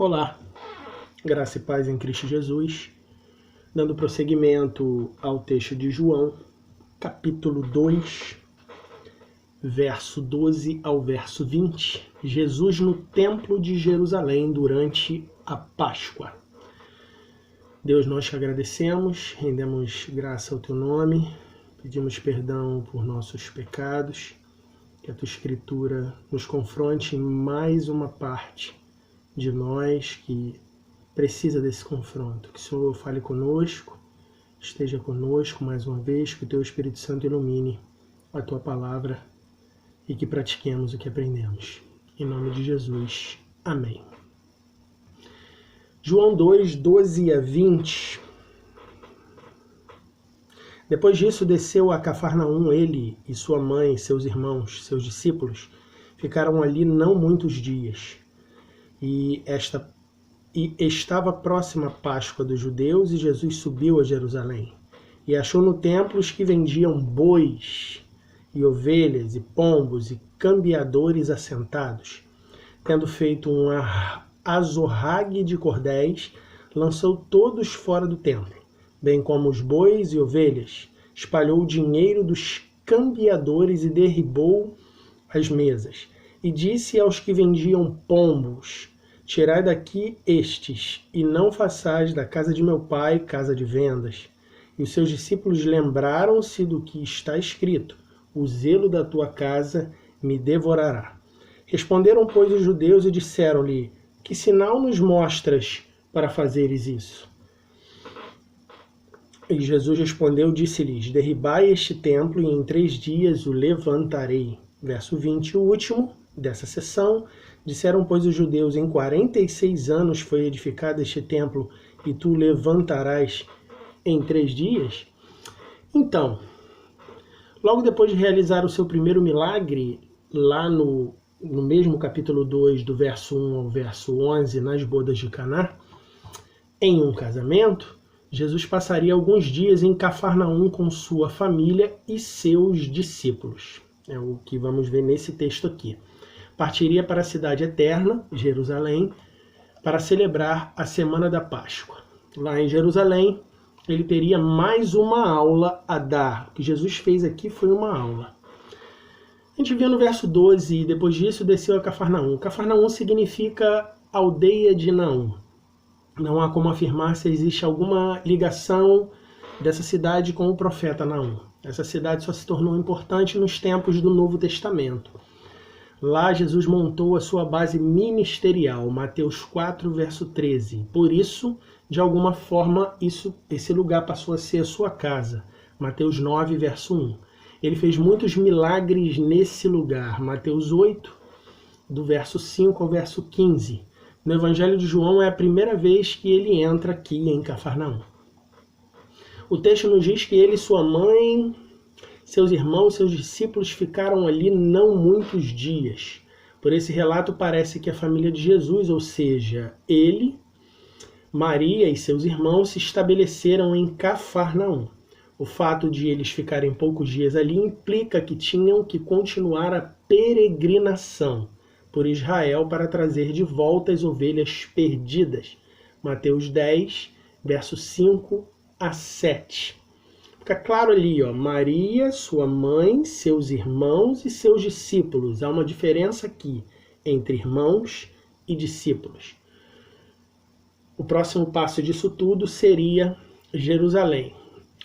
Olá, graça e paz em Cristo Jesus, dando prosseguimento ao texto de João, capítulo 2, verso 12 ao verso 20, Jesus no Templo de Jerusalém durante a Páscoa. Deus, nós te agradecemos, rendemos graça ao teu nome, pedimos perdão por nossos pecados, que a tua Escritura nos confronte em mais uma parte de nós que precisa desse confronto. Que o Senhor fale conosco, esteja conosco mais uma vez, que o teu Espírito Santo ilumine a tua palavra e que pratiquemos o que aprendemos. Em nome de Jesus. Amém. João 2, 12 a 20. Depois disso, desceu a Cafarnaum, ele e sua mãe, seus irmãos, seus discípulos, ficaram ali não muitos dias. E estava próxima a Páscoa dos judeus, e Jesus subiu a Jerusalém. E achou no templo os que vendiam bois, e ovelhas, e pombos, e cambiadores assentados. Tendo feito um azorrague de cordéis, lançou todos fora do templo, bem como os bois e ovelhas. Espalhou o dinheiro dos cambiadores e derribou as mesas. E disse aos que vendiam pombos: tirai daqui estes, e não façais da casa de meu pai casa de vendas. E os seus discípulos lembraram-se do que está escrito: o zelo da tua casa me devorará. Responderam, pois, os judeus e disseram-lhe: que sinal nos mostras para fazeres isso? E Jesus respondeu, disse-lhes: derribai este templo, e em 3 dias o levantarei. Verso 20, o último dessa sessão. Disseram, pois, os judeus: em 46 anos foi edificado este templo, e tu levantarás em 3 dias? Então, logo depois de realizar o seu primeiro milagre, lá no mesmo capítulo 2, do verso 1 ao verso 11, nas bodas de Caná, em um casamento, Jesus passaria alguns dias em Cafarnaum com sua família e seus discípulos. É o que vamos ver nesse texto aqui. Partiria para a cidade eterna, Jerusalém, para celebrar a Semana da Páscoa. Lá em Jerusalém, ele teria mais uma aula a dar. O que Jesus fez aqui foi uma aula. A gente vê no verso 12, e depois disso desceu a Cafarnaum. Cafarnaum significa aldeia de Naum. Não há como afirmar se existe alguma ligação dessa cidade com o profeta Naum. Essa cidade só se tornou importante nos tempos do Novo Testamento. Lá Jesus montou a sua base ministerial, Mateus 4, verso 13. Por isso, de alguma forma, esse lugar passou a ser a sua casa, Mateus 9, verso 1. Ele fez muitos milagres nesse lugar, Mateus 8, do verso 5 ao verso 15. No Evangelho de João é a primeira vez que ele entra aqui em Cafarnaum. O texto nos diz que ele e sua mãe, seus irmãos, seus discípulos ficaram ali não muitos dias. Por esse relato parece que a família de Jesus, ou seja, ele, Maria e seus irmãos, se estabeleceram em Cafarnaum. O fato de eles ficarem poucos dias ali implica que tinham que continuar a peregrinação por Israel para trazer de volta as ovelhas perdidas. Mateus 10, versos 5 a 7. Fica claro ali, ó, Maria, sua mãe, seus irmãos e seus discípulos. Há uma diferença aqui entre irmãos e discípulos. O próximo passo disso tudo seria Jerusalém,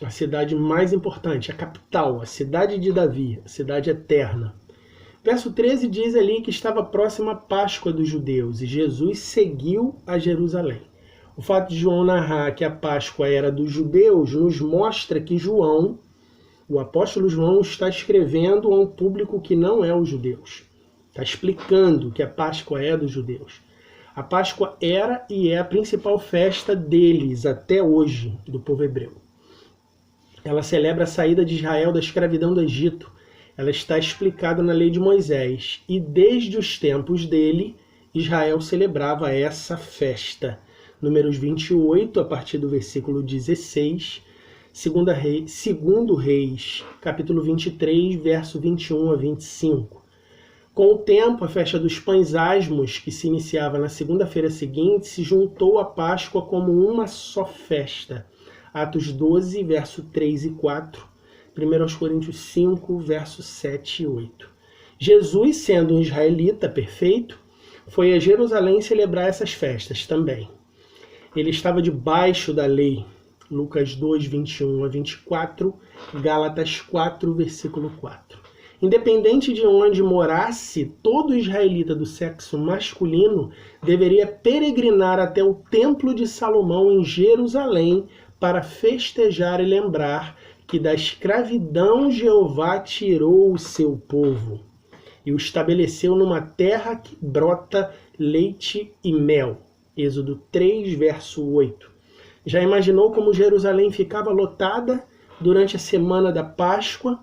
a cidade mais importante, a capital, a cidade de Davi, a cidade eterna. Verso 13 diz ali que estava próxima a Páscoa dos judeus e Jesus seguiu a Jerusalém. O fato de João narrar que a Páscoa era dos judeus nos mostra que João, o apóstolo João, está escrevendo a um público que não é os judeus. Está explicando que a Páscoa é dos judeus. A Páscoa era e é a principal festa deles até hoje, do povo hebreu. Ela celebra a saída de Israel da escravidão do Egito. Ela está explicada na lei de Moisés. E desde os tempos dele, Israel celebrava essa festa. Números 28, a partir do versículo 16, segundo Reis, capítulo 23, verso 21 a 25. Com o tempo, a festa dos pães asmos, que se iniciava na segunda-feira seguinte, se juntou à Páscoa como uma só festa. Atos 12, verso 3 e 4. 1 Coríntios 5, versos 7 e 8. Jesus, sendo um israelita perfeito, foi a Jerusalém celebrar essas festas também. Ele estava debaixo da lei. Lucas 2, 21 a 24, Gálatas 4, versículo 4. Independente de onde morasse, todo israelita do sexo masculino deveria peregrinar até o Templo de Salomão em Jerusalém para festejar e lembrar que da escravidão Jeová tirou o seu povo e o estabeleceu numa terra que brota leite e mel. Êxodo 3, verso 8. Já imaginou como Jerusalém ficava lotada durante a semana da Páscoa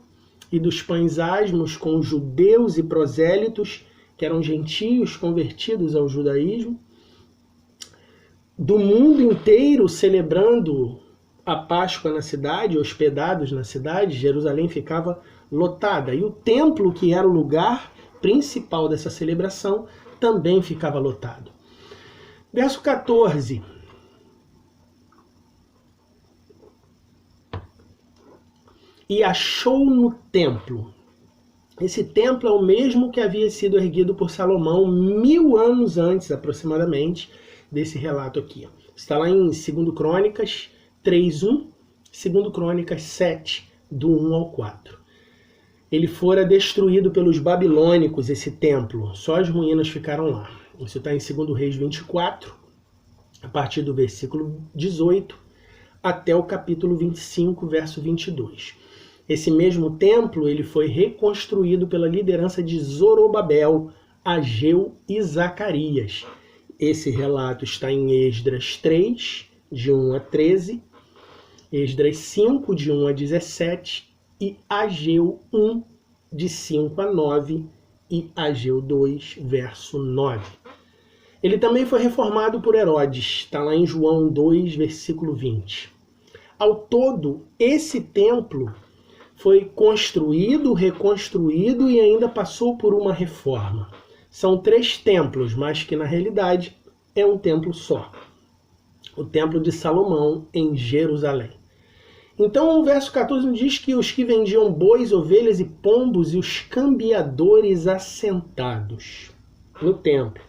e dos pães asmos com judeus e prosélitos, que eram gentios convertidos ao judaísmo, do mundo inteiro celebrando a Páscoa na cidade, hospedados na cidade? Jerusalém ficava lotada. E o templo, que era o lugar principal dessa celebração, também ficava lotado. Verso 14. E achou no templo. Esse templo é o mesmo que havia sido erguido por Salomão 1000 anos antes, aproximadamente, desse relato aqui. Está lá em 2 Crônicas 3:1, 2 Crônicas 7, do 1 ao 4. Ele fora destruído pelos babilônicos, esse templo. Só as ruínas ficaram lá. Isso está em 2 Reis 24, a partir do versículo 18, até o capítulo 25, verso 22. Esse mesmo templo ele foi reconstruído pela liderança de Zorobabel, Ageu e Zacarias. Esse relato está em Esdras 3, de 1 a 13, Esdras 5, de 1 a 17, e Ageu 1, de 5 a 9, e Ageu 2, verso 9. Ele também foi reformado por Herodes, está lá em João 2, versículo 20. Ao todo, esse templo foi construído, reconstruído e ainda passou por uma reforma. São 3 templos, mas que na realidade é um templo só. O Templo de Salomão em Jerusalém. Então o verso 14 diz que os que vendiam bois, ovelhas e pombos e os cambiadores assentados no templo.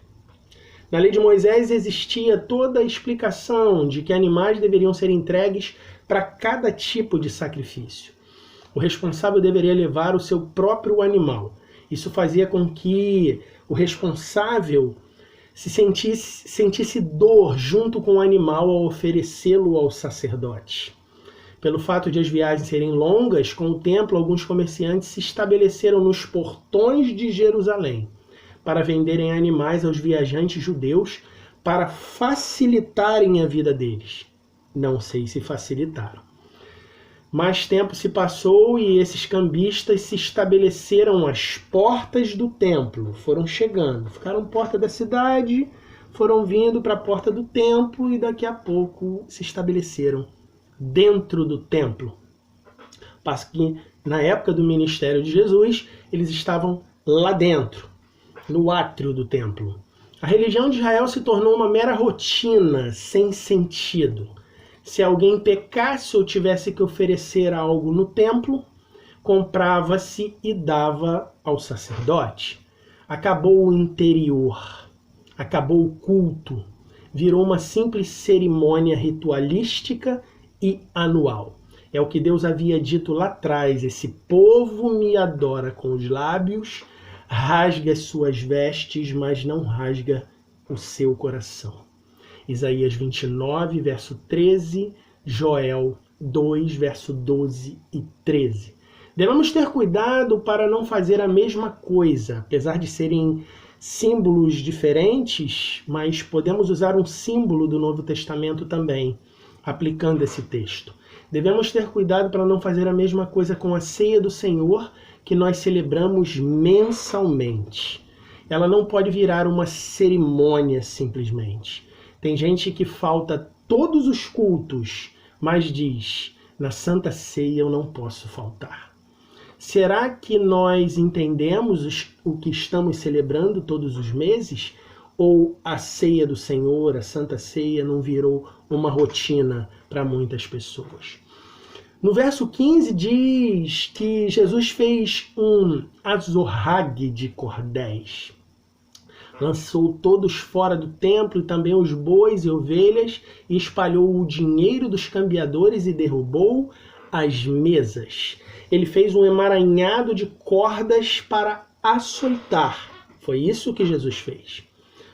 Na lei de Moisés existia toda a explicação de que animais deveriam ser entregues para cada tipo de sacrifício. O responsável deveria levar o seu próprio animal. Isso fazia com que o responsável sentisse dor junto com o animal ao oferecê-lo ao sacerdote. Pelo fato de as viagens serem longas, com o templo, alguns comerciantes se estabeleceram nos portões de Jerusalém para venderem animais aos viajantes judeus para facilitarem a vida deles. Não sei se facilitaram. Mais tempo se passou e esses cambistas se estabeleceram às portas do templo. Foram chegando, ficaram porta da cidade, foram vindo para a porta do templo e daqui a pouco se estabeleceram dentro do templo. Mas que na época do ministério de Jesus, eles estavam lá dentro, no átrio do templo. A religião de Israel se tornou uma mera rotina, sem sentido. Se alguém pecasse ou tivesse que oferecer algo no templo, comprava-se e dava ao sacerdote. Acabou o interior, acabou o culto, virou uma simples cerimônia ritualística e anual. É o que Deus havia dito lá atrás: esse povo me adora com os lábios, rasga as suas vestes, mas não rasga o seu coração. Isaías 29, verso 13, Joel 2, verso 12 e 13. Devemos ter cuidado para não fazer a mesma coisa, apesar de serem símbolos diferentes, mas podemos usar um símbolo do Novo Testamento também, aplicando esse texto. Devemos ter cuidado para não fazer a mesma coisa com a ceia do Senhor, que nós celebramos mensalmente. Ela não pode virar uma cerimônia simplesmente. Tem gente que falta todos os cultos, mas diz: na Santa Ceia eu não posso faltar. Será que nós entendemos o que estamos celebrando todos os meses? Ou a ceia do Senhor, a Santa Ceia, não virou uma rotina para muitas pessoas? No verso 15 diz que Jesus fez um azorrague de cordéis. Lançou todos fora do templo e também os bois e ovelhas, e espalhou o dinheiro dos cambiadores e derrubou as mesas. Ele fez um emaranhado de cordas para açoitar. Foi isso que Jesus fez.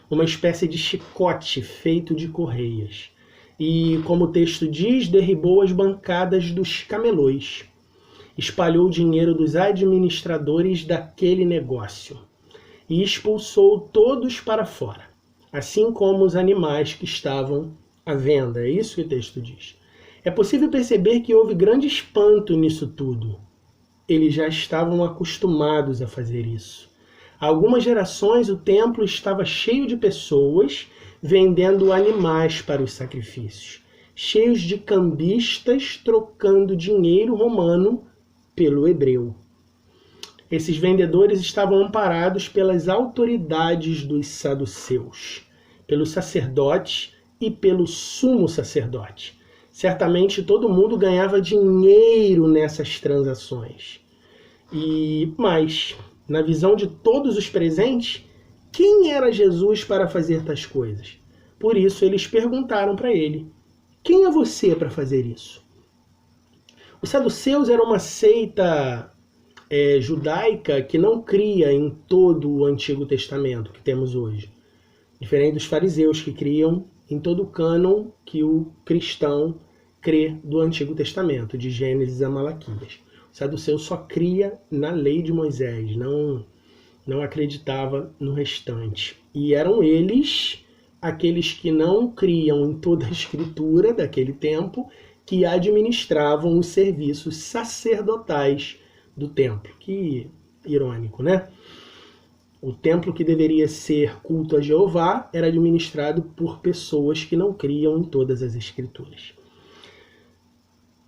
Uma espécie de chicote feito de correias. E, como o texto diz, derribou as bancadas dos camelôs. Espalhou o dinheiro dos administradores daquele negócio. E expulsou todos para fora, assim como os animais que estavam à venda. É isso que o texto diz. É possível perceber que houve grande espanto nisso tudo. Eles já estavam acostumados a fazer isso. Há algumas gerações o templo estava cheio de pessoas vendendo animais para os sacrifícios, cheios de cambistas trocando dinheiro romano pelo hebreu. Esses vendedores estavam amparados pelas autoridades dos saduceus, pelo sacerdote e pelo sumo sacerdote. Certamente todo mundo ganhava dinheiro nessas transações. Mas, na visão de todos os presentes, quem era Jesus para fazer tais coisas? Por isso eles perguntaram para ele: quem é você para fazer isso? Os saduceus eram uma seita judaica que não cria em todo o Antigo Testamento que temos hoje. Diferente dos fariseus, que criam em todo o cânon que o cristão crê do Antigo Testamento, de Gênesis a Malaquias. O saduceu só cria na lei de Moisés, não acreditava no restante. E eram eles, aqueles que não criam em toda a escritura daquele tempo, que administravam os serviços sacerdotais do templo. Que irônico, né? O templo que deveria ser culto a Jeová era administrado por pessoas que não criam em todas as escrituras.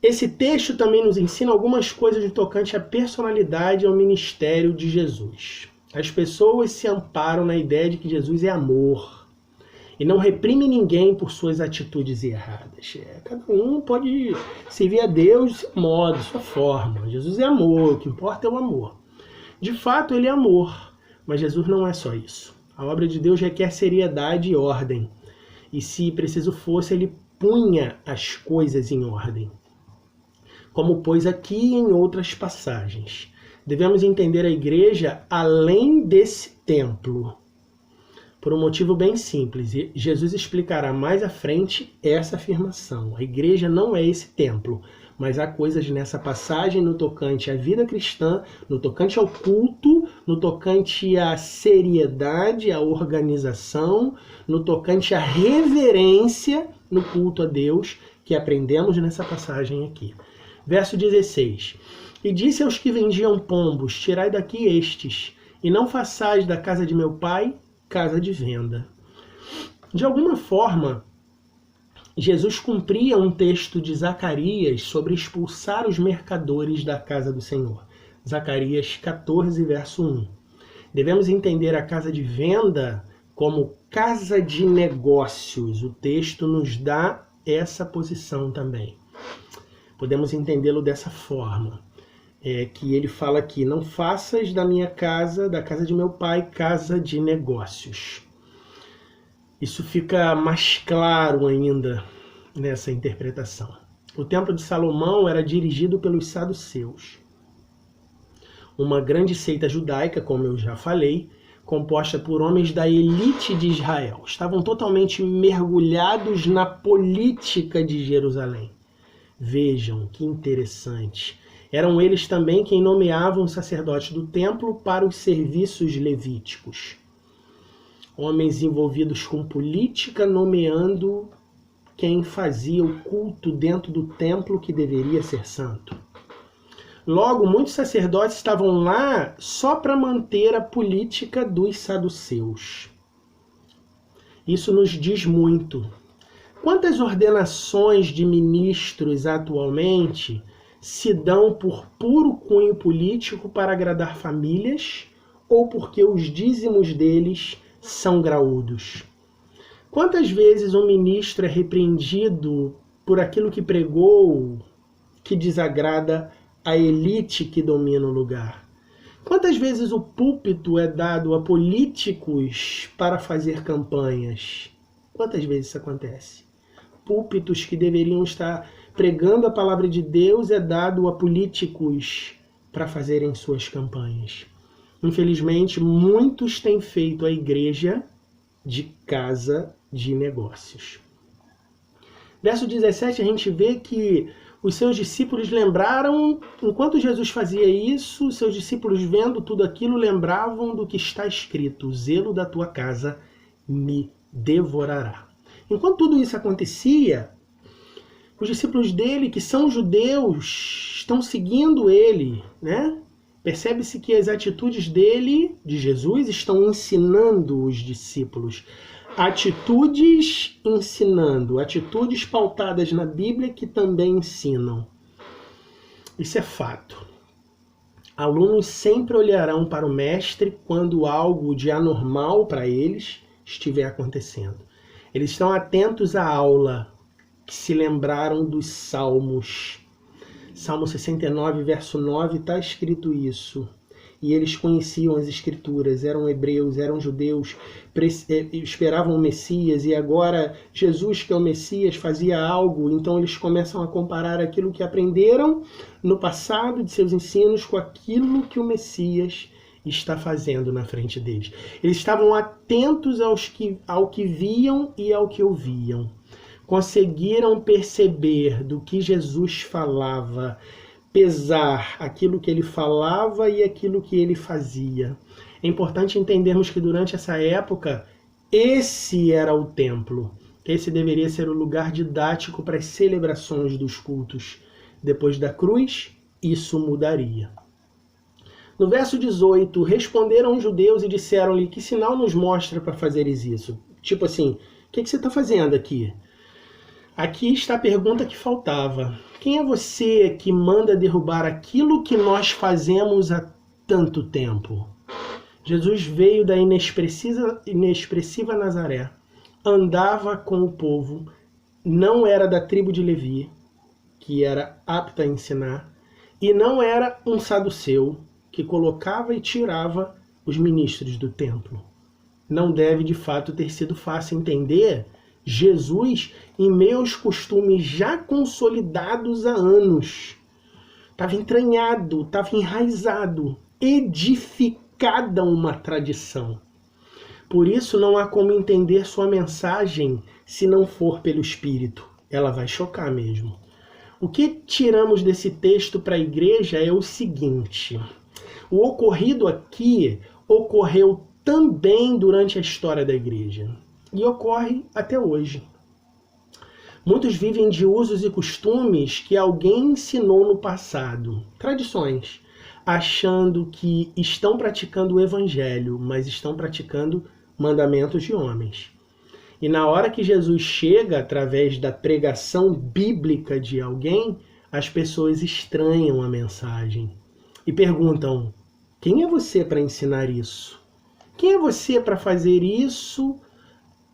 Esse texto também nos ensina algumas coisas de tocante à personalidade e ao ministério de Jesus. As pessoas se amparam na ideia de que Jesus é amor e não reprime ninguém por suas atitudes erradas. Cada um pode servir a Deus de seu modo, de sua forma. Jesus é amor, o que importa é o amor. De fato, ele é amor, mas Jesus não é só isso. A obra de Deus requer seriedade e ordem. E se preciso fosse, ele punha as coisas em ordem, como pôs aqui e em outras passagens. Devemos entender a igreja além desse templo, por um motivo bem simples. E Jesus explicará mais à frente essa afirmação. A igreja não é esse templo, mas há coisas nessa passagem no tocante à vida cristã, no tocante ao culto, no tocante à seriedade, à organização, no tocante à reverência no culto a Deus, que aprendemos nessa passagem aqui. Verso 16. E disse aos que vendiam pombos: tirai daqui estes, e não façais da casa de meu pai casa de venda. De alguma forma, Jesus cumpria um texto de Zacarias sobre expulsar os mercadores da casa do Senhor. Zacarias 14, verso 1. Devemos entender a casa de venda como casa de negócios. O texto nos dá essa posição também. Podemos entendê-lo dessa forma. Que ele fala aqui: não faças da minha casa, da casa de meu pai, casa de negócios. Isso fica mais claro ainda nessa interpretação. O Templo de Salomão era dirigido pelos saduceus, uma grande seita judaica, como eu já falei, composta por homens da elite de Israel. Estavam totalmente mergulhados na política de Jerusalém. Vejam que interessante. Eram eles também quem nomeavam os sacerdotes do templo para os serviços levíticos. Homens envolvidos com política, nomeando quem fazia o culto dentro do templo que deveria ser santo. Logo, muitos sacerdotes estavam lá só para manter a política dos saduceus. Isso nos diz muito. Quantas ordenações de ministros atualmente se dão por puro cunho político para agradar famílias ou porque os dízimos deles são graúdos. Quantas vezes um ministro é repreendido por aquilo que pregou, que desagrada a elite que domina o lugar? Quantas vezes o púlpito é dado a políticos para fazer campanhas? Quantas vezes isso acontece? Púlpitos que deveriam estar pregando a palavra de Deus é dado a políticos para fazerem suas campanhas. Infelizmente, muitos têm feito a igreja de casa de negócios. Verso 17, a gente vê que os seus discípulos lembraram, enquanto Jesus fazia isso, seus discípulos vendo tudo aquilo, lembravam do que está escrito: o zelo da tua casa me devorará. Enquanto tudo isso acontecia, os discípulos dele, que são judeus, estão seguindo ele, né? Percebe-se que as atitudes dele, de Jesus, estão ensinando os discípulos. Atitudes ensinando, atitudes pautadas na Bíblia que também ensinam. Isso é fato. Alunos sempre olharão para o mestre quando algo de anormal para eles estiver acontecendo. Eles estão atentos à aula, que se lembraram dos Salmos. Salmo 69, verso 9, está escrito isso. E eles conheciam as Escrituras, eram hebreus, eram judeus, esperavam o Messias, e agora Jesus, que é o Messias, fazia algo, então eles começam a comparar aquilo que aprenderam no passado de seus ensinos com aquilo que o Messias está fazendo na frente deles. Eles estavam atentos ao que viam e ao que ouviam. Conseguiram perceber do que Jesus falava, pesar aquilo que ele falava e aquilo que ele fazia. É importante entendermos que durante essa época, esse era o templo. Esse deveria ser o lugar didático para as celebrações dos cultos. Depois da cruz, isso mudaria. No verso 18, responderam os judeus e disseram-lhe: que sinal nos mostra para fazeres isso? Tipo assim, o que você está fazendo aqui? Aqui está a pergunta que faltava. Quem é você que manda derrubar aquilo que nós fazemos há tanto tempo? Jesus veio da inexpressiva Nazaré, andava com o povo, não era da tribo de Levi, que era apta a ensinar, e não era um saduceu, que colocava e tirava os ministros do templo. Não deve de fato ter sido fácil entender Jesus em meio aos costumes já consolidados há anos. Estava entranhado, estava enraizado, edificada uma tradição. Por isso não há como entender sua mensagem se não for pelo Espírito. Ela vai chocar mesmo. O que tiramos desse texto para a igreja é o seguinte: o ocorrido aqui ocorreu também durante a história da igreja. E ocorre até hoje. Muitos vivem de usos e costumes que alguém ensinou no passado, tradições, achando que estão praticando o evangelho, mas estão praticando mandamentos de homens. E na hora que Jesus chega através da pregação bíblica de alguém, as pessoas estranham a mensagem e perguntam: quem é você para ensinar isso? Quem é você para fazer isso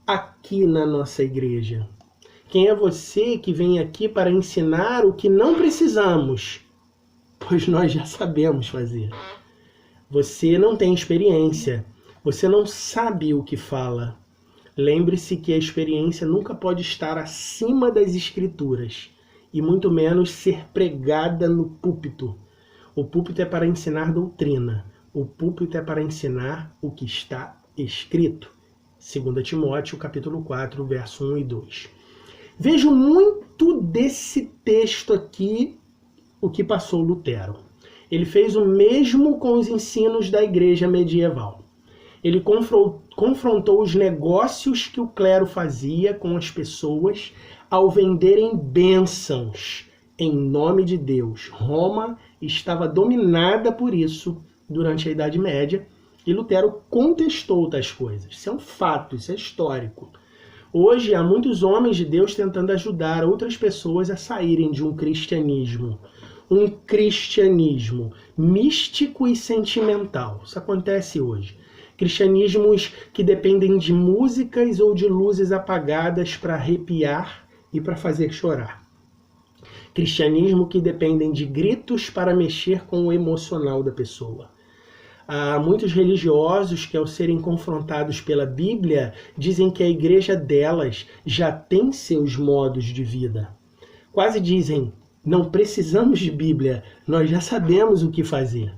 aqui na nossa igreja? Quem é você que vem aqui para ensinar o que não precisamos, pois nós já sabemos fazer? Você não tem experiência, você não sabe o que fala. Lembre-se que a experiência nunca pode estar acima das Escrituras, e muito menos ser pregada no púlpito. O púlpito é para ensinar doutrina, o púlpito é para ensinar o que está escrito. 2 Timóteo, capítulo 4, verso 1 e 2. Vejo muito desse texto aqui o que passou Lutero. Ele fez o mesmo com os ensinos da igreja medieval. Ele confrontou os negócios que o clero fazia com as pessoas ao venderem bênçãos em nome de Deus. Roma estava dominada por isso durante a Idade Média, e Lutero contestou tais coisas. Isso é um fato, isso é histórico. Hoje há muitos homens de Deus tentando ajudar outras pessoas a saírem de um cristianismo um cristianismo místico e sentimental. Isso acontece hoje. Cristianismos que dependem de músicas ou de luzes apagadas para arrepiar e para fazer chorar. Cristianismo que dependem de gritos para mexer com o emocional da pessoa. Há muitos religiosos que, ao serem confrontados pela Bíblia, dizem que a igreja delas já tem seus modos de vida. Quase dizem, não precisamos de Bíblia, nós já sabemos o que fazer.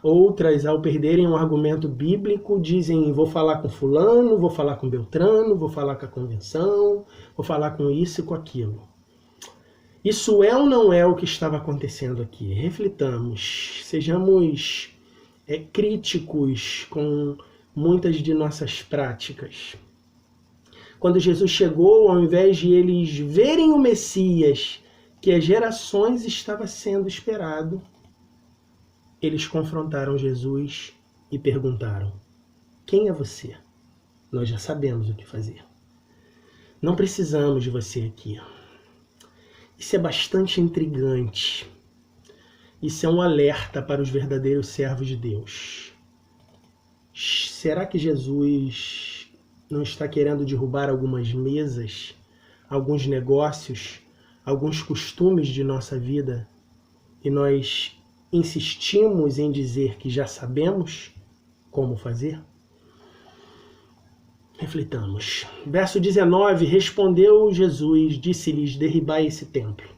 Outras, ao perderem um argumento bíblico, dizem, vou falar com fulano, vou falar com Beltrano, vou falar com a convenção, vou falar com isso e com aquilo. Isso é ou não é o que estava acontecendo aqui? Reflitamos, sejamos críticos com muitas de nossas práticas. Quando Jesus chegou, ao invés de eles verem o Messias, que as gerações estava sendo esperado, eles confrontaram Jesus e perguntaram, quem é você? Nós já sabemos o que fazer. Não precisamos de você aqui. Isso é bastante intrigante. Isso é um alerta para os verdadeiros servos de Deus. Será que Jesus não está querendo derrubar algumas mesas, alguns negócios, alguns costumes de nossa vida e nós insistimos em dizer que já sabemos como fazer? Reflitamos. Verso 19, respondeu Jesus, disse-lhes, derribai esse templo.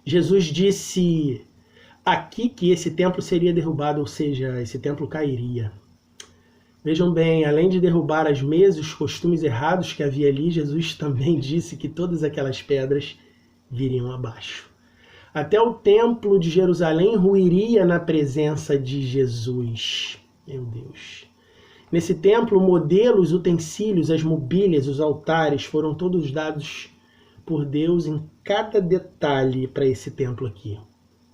Jesus disse aqui que esse templo seria derrubado, ou seja, esse templo cairia. Vejam bem, além de derrubar as mesas, os costumes errados que havia ali, Jesus também disse que todas aquelas pedras viriam abaixo. Até o templo de Jerusalém ruiria na presença de Jesus. Meu Deus. Nesse templo, modelos, utensílios, as mobílias, os altares foram todos dados por Deus em cada detalhe para esse templo aqui.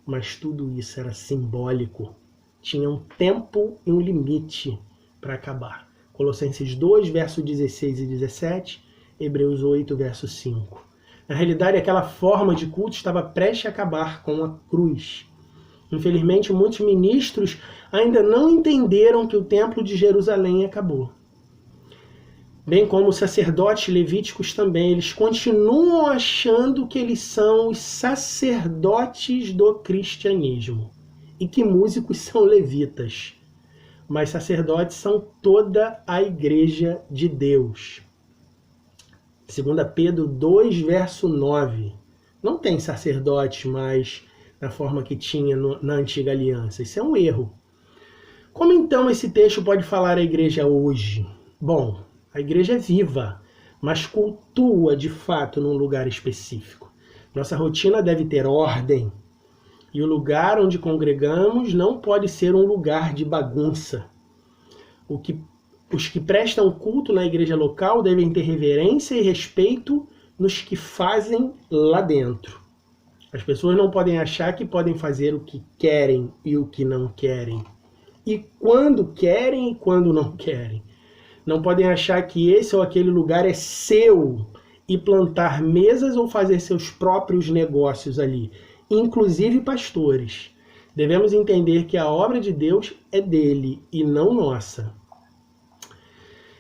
Mas tudo isso era simbólico. Tinha um tempo e um limite para acabar. Colossenses 2, verso 16 e 17, Hebreus 8, verso 5. Na realidade, aquela forma de culto estava prestes a acabar com a cruz. Infelizmente, muitos ministros ainda não entenderam que o templo de Jerusalém acabou. Bem como os sacerdotes levíticos também, eles continuam achando que eles são os sacerdotes do cristianismo e que músicos são levitas. Mas sacerdotes são toda a igreja de Deus. 2 Pedro 2, verso 9. Não tem sacerdote mais na forma que tinha na antiga aliança. Isso é um erro. Como então esse texto pode falar à igreja hoje? Bom, a igreja é viva, mas cultua de fato num lugar específico. Nossa rotina deve ter ordem. E o lugar onde congregamos não pode ser um lugar de bagunça. Os que prestam culto na igreja local devem ter reverência e respeito nos que fazem lá dentro. As pessoas não podem achar que podem fazer o que querem e o que não querem. E quando querem e quando não querem. Não podem achar que esse ou aquele lugar é seu e plantar mesas ou fazer seus próprios negócios ali. Inclusive pastores. Devemos entender que a obra de Deus é dele e não nossa.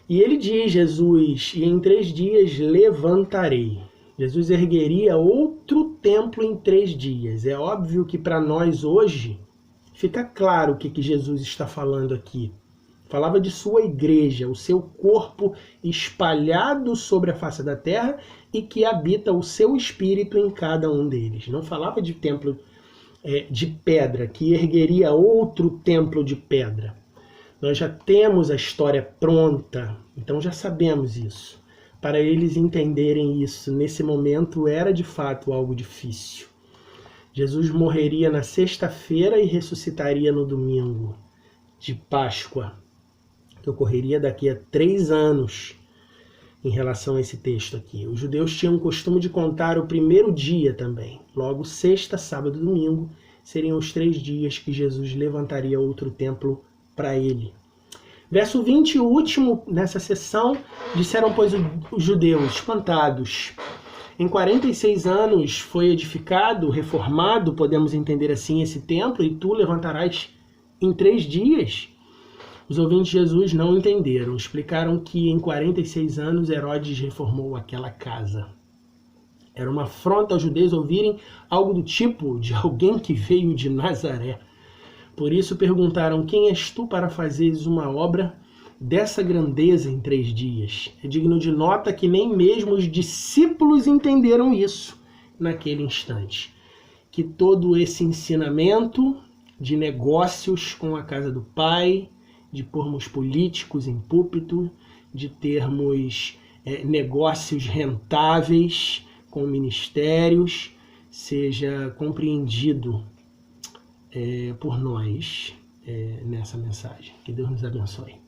E ele diz, Jesus, e em 3 dias levantarei. Jesus ergueria outro templo em 3 dias. É óbvio que para nós hoje fica claro o que Jesus está falando aqui. Falava de sua igreja, o seu corpo espalhado sobre a face da terra e que habita o seu espírito em cada um deles. Não falava de templo de pedra, que ergueria outro templo de pedra. Nós já temos a história pronta, então já sabemos isso. Para eles entenderem isso, nesse momento era de fato algo difícil. Jesus morreria na sexta-feira e ressuscitaria no domingo de Páscoa, que ocorreria daqui a 3 anos em relação a esse texto aqui. Os judeus tinham o costume de contar o primeiro dia também. Logo, sexta, sábado e domingo seriam os 3 dias que Jesus levantaria outro templo para ele. Verso 20, o último nessa sessão, disseram, pois, os judeus, espantados, Em 46 anos foi edificado, reformado, podemos entender assim, esse templo, e tu levantarás em 3 dias. Os ouvintes de Jesus não entenderam, explicaram que em 46 anos Herodes reformou aquela casa. Era uma afronta aos judeus ouvirem algo do tipo de alguém que veio de Nazaré. Por isso perguntaram: quem és tu para fazeres uma obra dessa grandeza em 3 dias? É digno de nota que nem mesmo os discípulos entenderam isso naquele instante. Que todo esse ensinamento de negócios com a casa do Pai, de pormos políticos em púlpito, de termos negócios rentáveis com ministérios, seja compreendido por nós nessa mensagem. Que Deus nos abençoe.